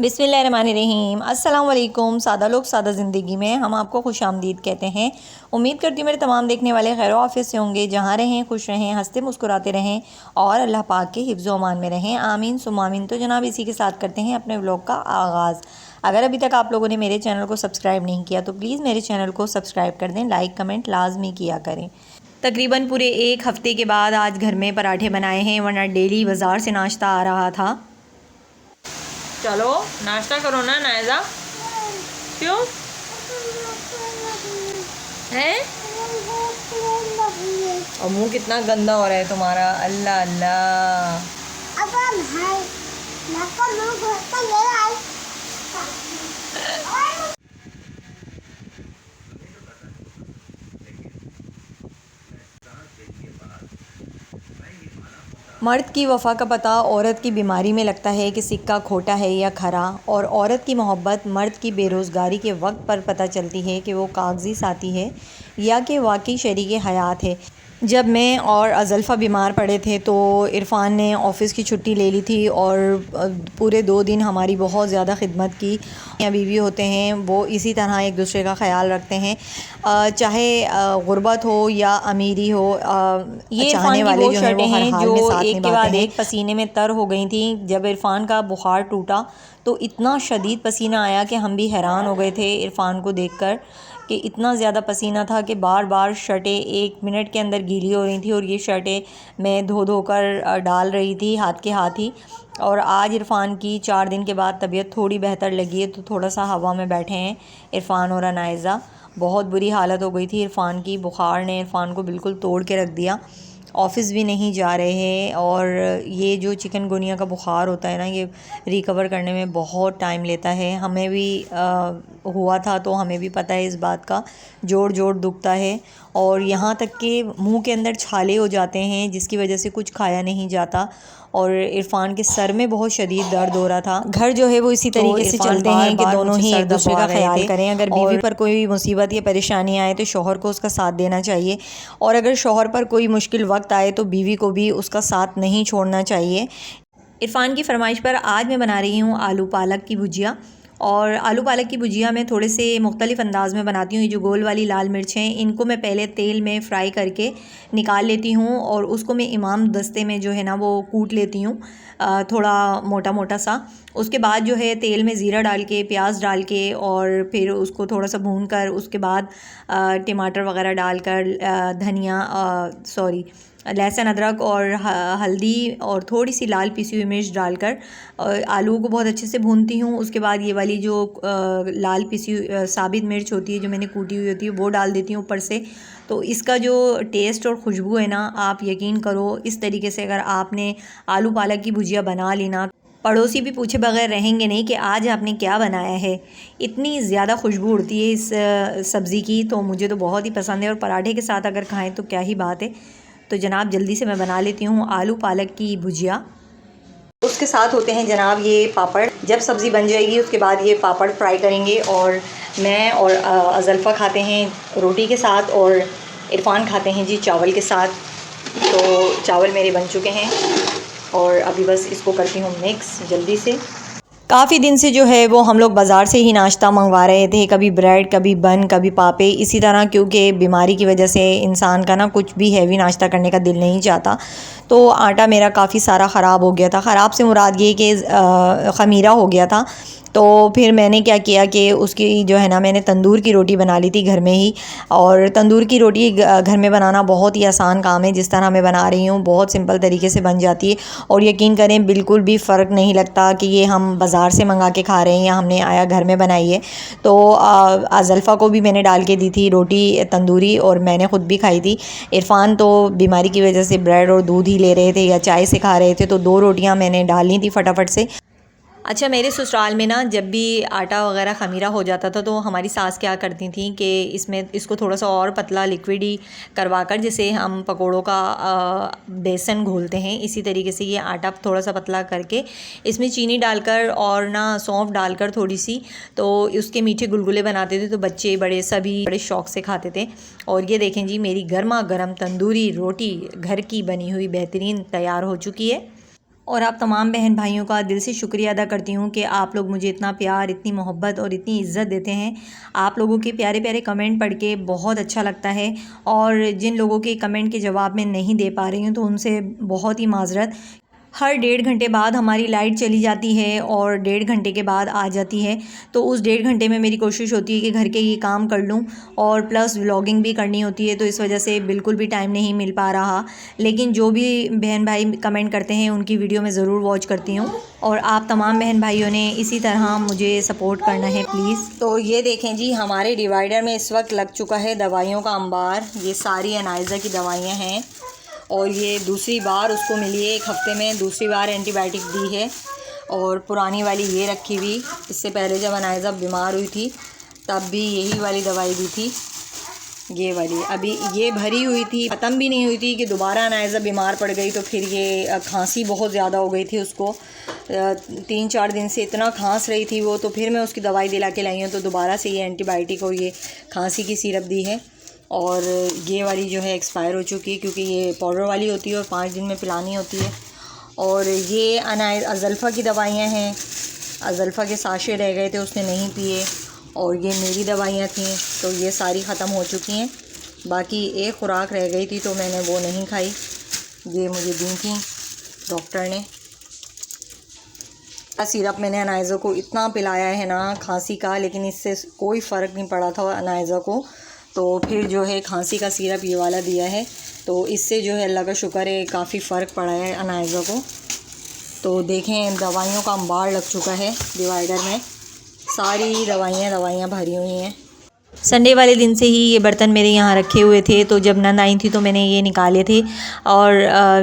बिस्मिल्लाहिर्रहमानिर्रहीम। अस्सलाम वालेकुम। सादा लोग सादा ज़िंदगी में हम आपको खुश आमदीद कहते हैं। उम्मीद करती हूँ मेरे तमाम देखने वाले खैर ऑफिस से होंगे, जहाँ रहें खुश रहें, हंसते मुस्कुराते रहें और अल्लाह पाक के हिफ्ज़ व अमान में रहें। आमीन सुम्मा आमीन। तो जनाब इसी के साथ करते हैं अपने व्लॉग का आगाज़। अगर अभी तक आप लोगों ने मेरे चैनल को सब्सक्राइब नहीं किया तो प्लीज़ मेरे चैनल को सब्सक्राइब कर दें, लाइक कमेंट लाजमी किया करें। तकरीबन पूरे एक हफ़्ते के बाद आज घर में पराठे बनाए हैं, वरना डेली बाज़ार से नाश्ता आ रहा था। चलो नाश्ता करो ना नायजा। क्यों है? और मुंह कितना गंदा हो रहा है तुम्हारा। अल्लाह अल्लाह। मर्द की वफ़ा का पता औरत की बीमारी में लगता है कि सिक्का खोटा है या खरा, और औरत की मोहब्बत मर्द की बेरोज़गारी के वक्त पर पता चलती है कि वो कागज़ी साथी है या कि वाकई शरीके हयात है। जब मैं और अज़ल्फ़ा बीमार पड़े थे तो इरफ़ान ने ऑफ़िस की छुट्टी ले ली थी और पूरे 2 दिन हमारी बहुत ज़्यादा खिदमत की। या बीवी होते हैं वो इसी तरह एक दूसरे का ख़्याल रखते हैं, चाहे गुर्बत हो या अमीरी हो। ये चाहने वाले जो हैं वो हर हाल में साथ निभाते हैं। एक पसीने में तर हो गई थी। जब इरफ़ान का बुखार टूटा तो इतना शदीद पसीना आया कि हम भी हैरान हो गए थे इरफ़ान को देखकर कि इतना ज़्यादा पसीना था कि बार बार शर्टें 1 मिनट के अंदर गीली हो रही थी, और ये शर्टें मैं धो धो कर डाल रही थी हाथ के हाथ ही। और आज इरफ़ान की 4 दिन के बाद तबीयत थोड़ी बेहतर लगी है, तो थोड़ा सा हवा में बैठे हैं इरफ़ान और अनाइज़ा। बहुत बुरी हालत हो गई थी इरफ़ान की, बुखार ने इरफ़ान को बिल्कुल तोड़ के रख दिया। ऑफ़िस भी नहीं जा रहे हैं, और ये जो चिकनगुनिया का बुखार होता है ना, ये रिकवर करने में बहुत टाइम लेता है। हमें भी हुआ था तो हमें भी पता है इस बात का। जोड़ जोड़ दुखता है, और यहाँ तक कि मुंह के अंदर छाले हो जाते हैं जिसकी वजह से कुछ खाया नहीं जाता। और इरफ़ान के सर में बहुत शदीद दर्द हो रहा था। घर जो है वो इसी तरीके से चलते हैं कि दोनों ही एक दूसरे का ख्याल करें। अगर बीवी पर कोई मुसीबत या परेशानी आए तो शौहर को उसका साथ देना चाहिए, और अगर शौहर पर कोई मुश्किल वक्त आए तो बीवी को भी उसका साथ नहीं छोड़ना चाहिए। इरफ़ान की फरमाइश पर आज मैं बना रही हूँ आलू पालक की भुजिया। और आलू पालक की भुजिया मैं थोड़े से मुख्तलिफ़ अंदाज़ में बनाती हूँ। ये जो गोल वाली लाल मिर्च हैं, इनको मैं पहले तेल में फ़्राई करके निकाल लेती हूँ, और उसको मैं इमाम दस्ते में जो है ना वो कूट लेती हूँ, थोड़ा मोटा मोटा सा। उसके बाद जो है तेल में ज़ीरा डाल के, प्याज डाल के, और फिर उसको थोड़ा सा भून कर उसके बाद टमाटर वगैरह डालकर, धनिया लहसुन अदरक और हल्दी और थोड़ी सी लाल पिसी हुई मिर्च डालकर आलू को बहुत अच्छे से भूनती हूँ। उसके बाद ये वाली जो लाल पिसी साबित मिर्च होती है जो मैंने कूटी हुई होती है वो डाल देती हूँ ऊपर से। तो इसका जो टेस्ट और खुशबू है ना, आप यकीन करो इस तरीके से अगर आपने आलू पालक की भुजिया बना ली ना, पड़ोसी भी पूछे बगैर रहेंगे नहीं कि आज आपने क्या बनाया है। इतनी ज़्यादा खुशबू उड़ती है इस सब्ज़ी की, तो मुझे तो बहुत ही पसंद है, और पराठे के साथ अगर खाएं तो क्या ही बात है। तो जनाब जल्दी से मैं बना लेती हूँ आलू पालक की भुजिया। उसके साथ होते हैं जनाब ये पापड़। जब सब्ज़ी बन जाएगी उसके बाद ये पापड़ फ्राई करेंगे, और मैं और अज़ल्फ़ा खाते हैं रोटी के साथ, और इरफ़ान खाते हैं जी चावल के साथ। तो चावल मेरे बन चुके हैं, और अभी बस इसको करती हूँ मिक्स जल्दी से। काफ़ी दिन से जो है वो हम लोग बाज़ार से ही नाश्ता मंगवा रहे थे, कभी ब्रेड, कभी बन, कभी पापे, इसी तरह, क्योंकि बीमारी की वजह से इंसान का ना कुछ भी हैवी नाश्ता करने का दिल नहीं चाहता। तो आटा मेरा काफ़ी सारा ख़राब हो गया था। ख़राब से मुराद ये कि ख़मीरा हो गया था। तो फिर मैंने क्या किया कि उसकी जो है ना, मैंने तंदूर की रोटी बना ली थी घर में ही। और तंदूर की रोटी घर में बनाना बहुत ही आसान काम है। जिस तरह मैं बना रही हूँ बहुत सिंपल तरीके से बन जाती है, और यकीन करें बिल्कुल भी फ़र्क नहीं लगता कि ये हम बाज़ार से मंगा के खा रहे हैं या हमने आया घर में बनाई है। तो अज़ल्फ़ा को भी मैंने डाल के दी थी रोटी तंदूरी, और मैंने ख़ुद भी खाई थी। इरफ़ान तो बीमारी की वजह से ब्रेड और दूध ही ले रहे थे या चाय से खा रहे थे, तो 2 रोटियाँ मैंने डाली थी फटाफट से। अच्छा, मेरे ससुराल में ना जब भी आटा वगैरह ख़मीरा हो जाता था तो हमारी सास क्या करती थी कि इसको थोड़ा सा और पतला लिक्विड ही करवा कर, जैसे हम पकोड़ों का बेसन घोलते हैं, इसी तरीके से ये आटा थोड़ा सा पतला करके इसमें चीनी डालकर और ना सौंफ डालकर थोड़ी सी, तो उसके मीठे गुलगुले बनाते थे। तो बच्चे बड़े सभी बड़े शौक़ से खाते थे। और ये देखें जी, मेरी गर्मा गर्म तंदूरी रोटी घर की बनी हुई बेहतरीन तैयार हो चुकी है। और आप तमाम बहन भाइयों का दिल से शुक्रिया अदा करती हूँ कि आप लोग मुझे इतना प्यार, इतनी मोहब्बत और इतनी इज़्ज़त देते हैं। आप लोगों के प्यारे प्यारे कमेंट पढ़ के बहुत अच्छा लगता है। और जिन लोगों के कमेंट के जवाब मैं नहीं दे पा रही हूँ तो उनसे बहुत ही माज़रत। हर 1.5 घंटे बाद हमारी लाइट चली जाती है और 1.5 घंटे के बाद आ जाती है। तो उस 1.5 घंटे में मेरी कोशिश होती है कि घर के ये काम कर लूँ और प्लस व्लॉगिंग भी करनी होती है, तो इस वजह से बिल्कुल भी टाइम नहीं मिल पा रहा। लेकिन जो भी बहन भाई कमेंट करते हैं उनकी वीडियो मैं ज़रूर वॉच करती हूँ। और आप तमाम बहन भाइयों ने इसी तरह मुझे सपोर्ट करना है प्लीज़। तो ये देखें जी, हमारे डिवाइडर में इस वक्त लग चुका है दवाइयों का अंबार। ये सारी अनाइज़ा की दवाइयाँ हैं और ये दूसरी बार उसको मिली है, 1 हफ़्ते में दूसरी बार एंटीबायोटिक दी है। और पुरानी वाली ये रखी हुई, इससे पहले जब अनाइज़ा बीमार हुई थी तब भी यही वाली दवाई दी थी, ये वाली। अभी ये भरी हुई थी, ख़त्म भी नहीं हुई थी कि दोबारा अनाइज़ा बीमार पड़ गई तो फिर ये खांसी बहुत ज़्यादा हो गई थी उसको। 3-4 दिन से इतना खांस रही थी वो, तो फिर मैं उसकी दवाई दिला के लाई हूँ। तो दोबारा से ये एंटीबायोटिक और ये खांसी की सिरप दी है। और ये वाली जो है एक्सपायर हो चुकी है क्योंकि ये पाउडर वाली होती है और 5 दिन में पिलानी होती है। और ये अज़ल्फ़ा की दवाइयाँ हैं, अज़ल्फ़ा के साशे रह गए थे, उसने नहीं पिए। और ये मेरी दवाइयाँ थीं तो ये सारी ख़त्म हो चुकी हैं। बाकी एक ख़ुराक रह गई थी तो मैंने वो नहीं खाई, ये मुझे दी थी डॉक्टर ने। सिरप मैंने अनाइज़ा को इतना पिलाया है ना खांसी का, लेकिन इससे कोई फ़र्क नहीं पड़ा था अनाइज़ा को। तो फिर जो है खांसी का सिरप ये वाला दिया है, तो इससे जो है अल्लाह का शुक्र है काफ़ी फ़र्क पड़ा है अनाइज़ा को। तो देखें दवाइयों का अंबार लग चुका है डिवाइडर में, सारी दवाइयाँ भरी हुई हैं। संडे वाले दिन से ही ये बर्तन मेरे यहाँ रखे हुए थे, तो जब नंद आई थी तो मैंने ये निकाले थे। और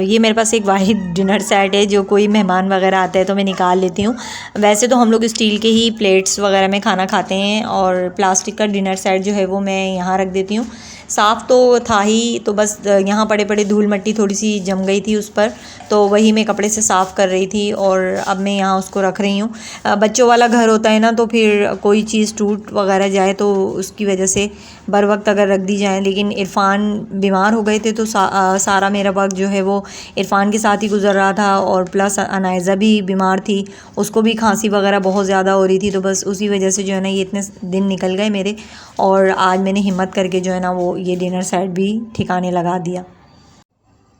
ये मेरे पास एक वाहिद डिनर सेट है, जो कोई मेहमान वगैरह आता है तो मैं निकाल लेती हूँ। वैसे तो हम लोग स्टील के ही प्लेट्स वगैरह में खाना खाते हैं और प्लास्टिक का डिनर सेट जो है वो मैं यहाँ रख देती हूँ। साफ़ तो था ही, तो बस यहाँ पड़े पड़े धूल मिट्टी थोड़ी सी जम गई थी उस पर, तो वही मैं कपड़े से साफ़ कर रही थी और अब मैं यहाँ उसको रख रही हूँ। बच्चों वाला घर होता है ना, तो फिर कोई चीज़ टूट वगैरह जाए तो उसकी वजह से बर वक्त अगर रख दी जाए। लेकिन इरफ़ान बीमार हो गए थे तो सारा मेरा वक्त जो है वो इरफ़ान के साथ ही गुजर रहा था। और प्लस अनाइज़ा भी बीमार थी, उसको भी खांसी वगैरह बहुत ज़्यादा हो रही थी, तो बस उसी वजह से जो है ना ये इतने दिन निकल गए मेरे। और आज मैंने हिम्मत करके जो है ना वो ये डिनर सेट भी ठिकाने लगा दिया।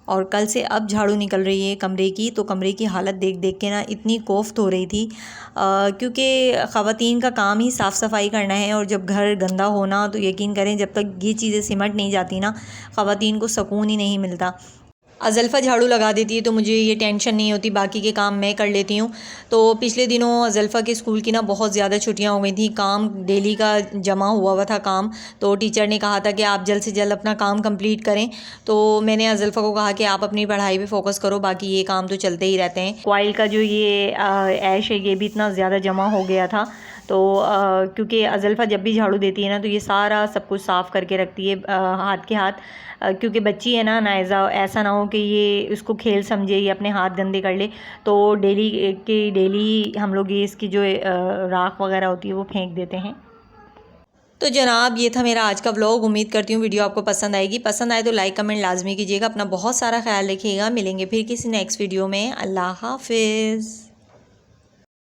और कल से अब झाड़ू निकल रही है कमरे की, तो कमरे की हालत देख देख के ना इतनी कोफ्त हो रही थी, क्योंकि ख़वातीन का काम ही साफ़ सफाई करना है। और जब घर गंदा होना, तो यकीन करें जब तक ये चीज़ें सिमट नहीं जाती ना, ख़वातीन को सुकून ही नहीं मिलता। अज़ल्फ़ा झाड़ू लगा देती है तो मुझे ये टेंशन नहीं होती, बाकी के काम मैं कर लेती हूँ। तो पिछले दिनों अज़ल्फ़ा के स्कूल की ना बहुत ज़्यादा छुट्टियाँ हो गई थी, काम डेली का जमा हुआ था काम। तो टीचर ने कहा था कि आप जल्द से जल्द अपना काम कंप्लीट करें। तो मैंने अज़ल्फ़ा को कहा कि आप अपनी पढ़ाई पे फ़ोकस करो, बाकी ये काम तो चलते ही रहते हैं। कॉइल का जो ये ऐश है ये भी इतना ज़्यादा जमा हो गया था, तो क्योंकि अज़ल्फ़ा जब भी झाड़ू देती है ना तो ये सारा सब कुछ साफ़ करके रखती है हाथ के हाथ, क्योंकि बच्ची है ना नाइज़ा, ऐसा ना हो कि ये उसको खेल समझे, ये अपने हाथ गंदे कर ले। तो डेली हम लोग ये इसकी जो राख वगैरह होती है वो फेंक देते हैं। तो जनाब ये था मेरा आज का व्लॉग। उम्मीद करती हूँ वीडियो आपको पसंद आएगी। पसंद आए तो लाइक कमेंट लाजमी कीजिएगा। अपना बहुत सारा ख्याल रखिएगा। मिलेंगे फिर किसी नेक्स्ट वीडियो में। अल्लाह हाफिज़।